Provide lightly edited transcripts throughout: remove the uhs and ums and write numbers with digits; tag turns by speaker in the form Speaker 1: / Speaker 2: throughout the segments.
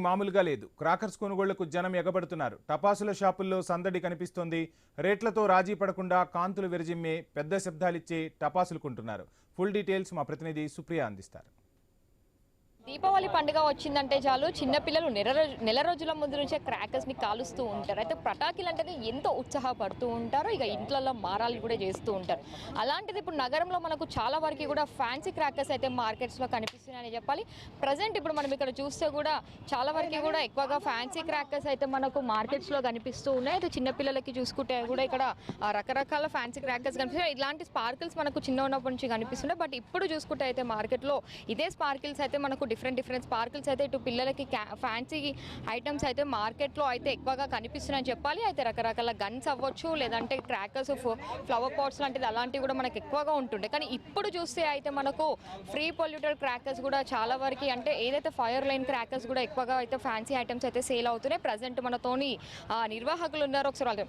Speaker 1: మామూలుగా లేదు. క్రాకర్స్ కొనుగోళ్లకు జనం ఎగబడుతున్నారు. టపాసుల షాపుల్లో సందడి కనిపిస్తోంది. రేట్లతో రాజీ పడకుండా కాంతులు విరజిమ్మే పెద్ద శబ్దాలిచ్చే టపాసులు కొంటున్నారు. ఫుల్ డీటెయిల్స్ మా ప్రతినిధి సుప్రియ అందిస్తారు.
Speaker 2: దీపావళి పండుగ వచ్చిందంటే చాలు చిన్నపిల్లలు నెల రోజుల ముందు నుంచే క్రాకర్స్ని కాలుస్తూ ఉంటారు. అయితే పటాకీలు అంటేనే ఎంతో ఉత్సాహపడుతూ ఉంటారు. ఇక ఇంట్లలో మారాలు కూడా చేస్తూ ఉంటారు. అలాంటిది ఇప్పుడు నగరంలో మనకు చాలా వరకు కూడా ఫ్యాన్సీ క్రాకర్స్ అయితే మార్కెట్స్లో కనిపిస్తున్నాయని చెప్పాలి. ప్రజెంట్ ఇప్పుడు మనం ఇక్కడ చూస్తే కూడా చాలా వరకు కూడా ఎక్కువగా ఫ్యాన్సీ క్రాకర్స్ అయితే మనకు మార్కెట్స్లో కనిపిస్తూ ఉన్నాయి. అయితే చిన్నపిల్లలకి చూసుకుంటే కూడా ఇక్కడ రకరకాల ఫ్యాన్సీ క్రాకర్స్ కనిపిస్తున్నాయి. ఇలాంటి స్పార్కిల్స్ మనకు చిన్న ఉన్నప్పటి నుంచి కనిపిస్తున్నాయి. బట్ ఇప్పుడు చూసుకుంటే అయితే మార్కెట్లో ఇదే స్పార్కిల్స్ అయితే మనకు డిఫరెంట్ స్పార్కిల్స్ అయితే ఇటు పిల్లలకి ఫ్యాన్సీ ఐటమ్స్ అయితే మార్కెట్లో అయితే ఎక్కువగా కనిపిస్తున్నాయని చెప్పాలి. అయితే రకరకాల గన్స్ అవ్వచ్చు, లేదంటే క్రాకర్స్, ఫ్లవర్ పాట్స్ లాంటిది అలాంటివి కూడా మనకు ఎక్కువగా ఉంటుండే. కానీ ఇప్పుడు చూస్తే అయితే మనకు ఫ్రీ పొల్యూటెడ్ క్రాకర్స్ కూడా చాలా వరకు, అంటే ఏదైతే ఫైర్ లైన్ క్రాకర్స్ కూడా ఎక్కువగా అయితే ఫ్యాన్సీ ఐటమ్స్ అయితే సేల్ అవుతున్నాయి. ప్రజెంట్ మనతోని నిర్వాహకులు ఉన్నారు. ఒకసారి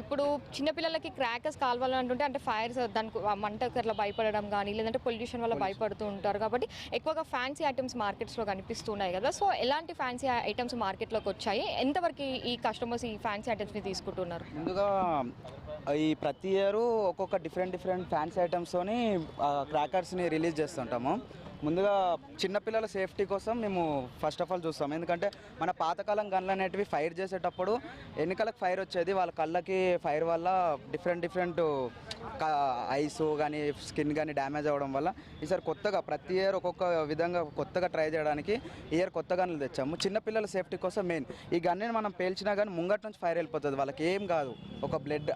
Speaker 2: ఇప్పుడు చిన్నపిల్లలకి క్రాకర్స్ కావాలంటుంటే అంటే ఫైర్స్ దానికి మంటకు అట్లా భయపడడం కానీ, లేదంటే పొల్యూషన్ వల్ల భయపడుతూ ఉంటారు. కాబట్టి ఎక్కువగా ఫ్యాన్సీ ఐటమ్స్ మార్కెట్స్లో కనిపిస్తున్నాయి కదా. సో ఎలాంటి ఫ్యాన్సీ ఐటమ్స్ మార్కెట్లోకి వచ్చాయి, ఎంతవరకు ఈ కస్టమర్స్ ఈ ఫ్యాన్సీ ఐటమ్స్ని తీసుకుంటున్నారు?
Speaker 3: ముందుగా ఈ ప్రతి ఇయర్ ఒక్కొక్క డిఫరెంట్ ఫ్యాన్సీ ఐటమ్స్తోని క్రాకర్స్ని రిలీజ్ చేస్తుంటాము. ముందుగా చిన్నపిల్లల సేఫ్టీ కోసం మేము ఫస్ట్ ఆఫ్ ఆల్ చూస్తాం. ఎందుకంటే మన పాతకాలం గన్లు అనేటివి ఫైర్ చేసేటప్పుడు ఎన్నికలకు ఫైర్ వచ్చేది, వాళ్ళ కళ్ళకి ఫైర్ వల్ల డిఫరెంట్ ఐస్ కానీ స్కిన్ కానీ డ్యామేజ్ అవ్వడం వల్ల ఈసారి కొత్తగా ప్రతి ఇయర్ ఒక్కొక్క విధంగా కొత్తగా ట్రై చేయడానికి ఇయర్ కొత్త గన్నులు తెచ్చాము. చిన్నపిల్లల సేఫ్టీ కోసం మెయిన్ ఈ గన్ని మనం పేల్చినా కానీ ముంగట నుంచి ఫైర్ వెళ్ళిపోతుంది, వాళ్ళకి ఏం కాదు, ఒక బ్లడ్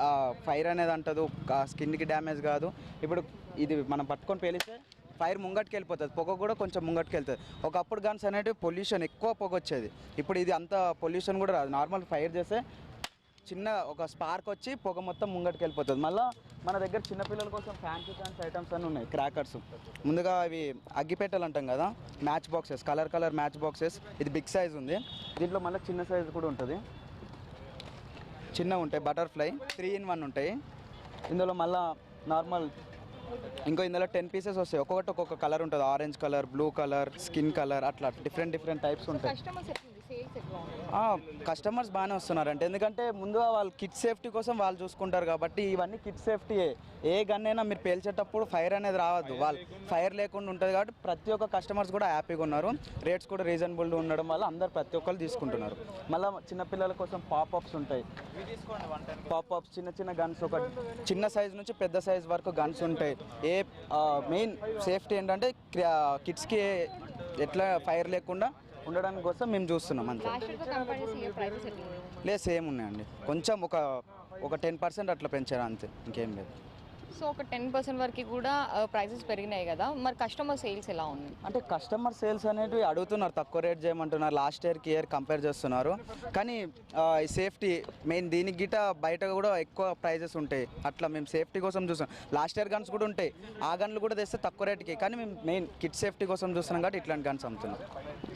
Speaker 3: ఫైర్ అనేది అంటదు, స్కిన్కి డ్యామేజ్ కాదు. ఇప్పుడు ఇది మనం పట్టుకొని పేలిస్తే ఫైర్ ముంగట్కి వెళ్ళిపోతుంది, పొగ కూడా కొంచెం ముంగట్కి వెళ్తుంది. ఒకప్పుడు గన్స్ అనేటివి పొల్యూషన్ ఎక్కువ పొగ వచ్చేది, ఇప్పుడు ఇది అంత పొల్యూషన్ కూడా రాదు. నార్మల్ ఫైర్ చేస్తే చిన్న ఒక స్పార్క్ వచ్చి పొగ మొత్తం ముంగట్కి వెళ్ళిపోతుంది. మళ్ళీ మన దగ్గర చిన్నపిల్లల కోసం ఫ్యాన్సీ ఐటమ్స్ అన్నీ ఉన్నాయి. క్రాకర్స్ ముందుగా అవి అగ్గిపెట్టెలు అంటాం కదా, match boxes, colour match boxes. ఇది బిగ్ సైజ్ ఉంది, దీంట్లో మళ్ళీ చిన్న సైజ్ కూడా ఉంటుంది. చిన్న ఉంటాయి బటర్ఫ్లై 3-in-1 ఉంటాయి. ఇందులో మళ్ళీ నార్మల్ ఇందులో 10 పీసెస్ వస్తాయి. ఒక్కొక్క కలర్ ఉంటుంది, orange colour, blue colour, skin colour, అట్లా డిఫరెంట్ టైప్స్ ఉంటాయి. కస్టమర్స్ బాగానే వస్తున్నారు అంటే, ఎందుకంటే ముందుగా వాళ్ళు కిడ్ సేఫ్టీ కోసం వాళ్ళు చూసుకుంటారు కాబట్టి ఇవన్నీ కిడ్ సేఫ్టీయే. ఏ గన్ అయినా మీరు పేల్చేటప్పుడు ఫైర్ అనేది రావద్దు, వాళ్ళు ఫైర్ లేకుండా ఉంటుంది కాబట్టి ప్రతి ఒక్క కస్టమర్స్ కూడా హ్యాపీగా ఉన్నారు. రేట్స్ కూడా రీజనబుల్ ఉండడం వల్ల అందరు ప్రతి ఒక్కరు తీసుకుంటున్నారు. మళ్ళీ చిన్నపిల్లల కోసం పాపప్స్ ఉంటాయి. పాపప్స్ చిన్న గన్స్, ఒక చిన్న సైజ్ నుంచి పెద్ద సైజ్ వరకు గన్స్ ఉంటాయి. మెయిన్ సేఫ్టీ ఏంటంటే కిడ్స్కి ఎట్లా ఫైర్ లేకుండా ఉండడానికి కోసం మేము చూస్తున్నాం అంతే. లేదు, సేమ్ ఉన్నాయండి, కొంచెం ఒక 10% అట్లా పెంచారు అంతే, ఇంకేం లేదు.
Speaker 2: సో ఒక 10% వరకు కూడా ప్రైసెస్ పెరిగినాయి కదా, మరి కస్టమర్ సేల్స్ ఎలా ఉన్నాయి?
Speaker 3: అంటే కస్టమర్ సేల్స్ అనేవి అడుగుతున్నారు, తక్కువ రేట్ చేయమంటున్నారు, లాస్ట్ ఇయర్ కంపేర్ చేస్తున్నారు. కానీ ఈ సేఫ్టీ మెయిన్, దీనికి గిట బయట కూడా ఎక్కువ ప్రైజెస్ ఉంటాయి. అట్లా మేము సేఫ్టీ కోసం చూస్తున్నాం. లాస్ట్ ఇయర్ గన్స్ కూడా ఉంటాయి, ఆ గన్లు కూడా తెస్తే తక్కువ రేట్కి, కానీ మేము మెయిన్ కిడ్ సేఫ్టీ కోసం చూస్తున్నాం కాబట్టి ఇట్లాంటి గన్స్ అమ్ముతున్నాం.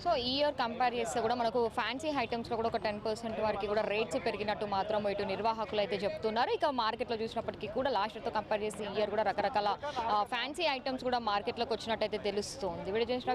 Speaker 2: సో ఈ ఇయర్ కంపేర్ చేస్తే కూడా మనకు ఫ్యాన్సీ ఐటమ్స్లో కూడా ఒక 10% వరకు కూడా రేట్స్ పెరిగినట్టు మాత్రం ఇటు నిర్వాహకులు అయితే చెప్తున్నారు. ఇక మార్కెట్లో చూసినప్పటికీ కూడా లాస్ట్ ఇయర్తో కంపేర్ చేసి ఈ ఇయర్ కూడా రకరకాల ఫ్యాన్సీ ఐటమ్స్ కూడా మార్కెట్లోకి వచ్చినట్టయితే తెలుస్తుంది. వీడియో చేసిన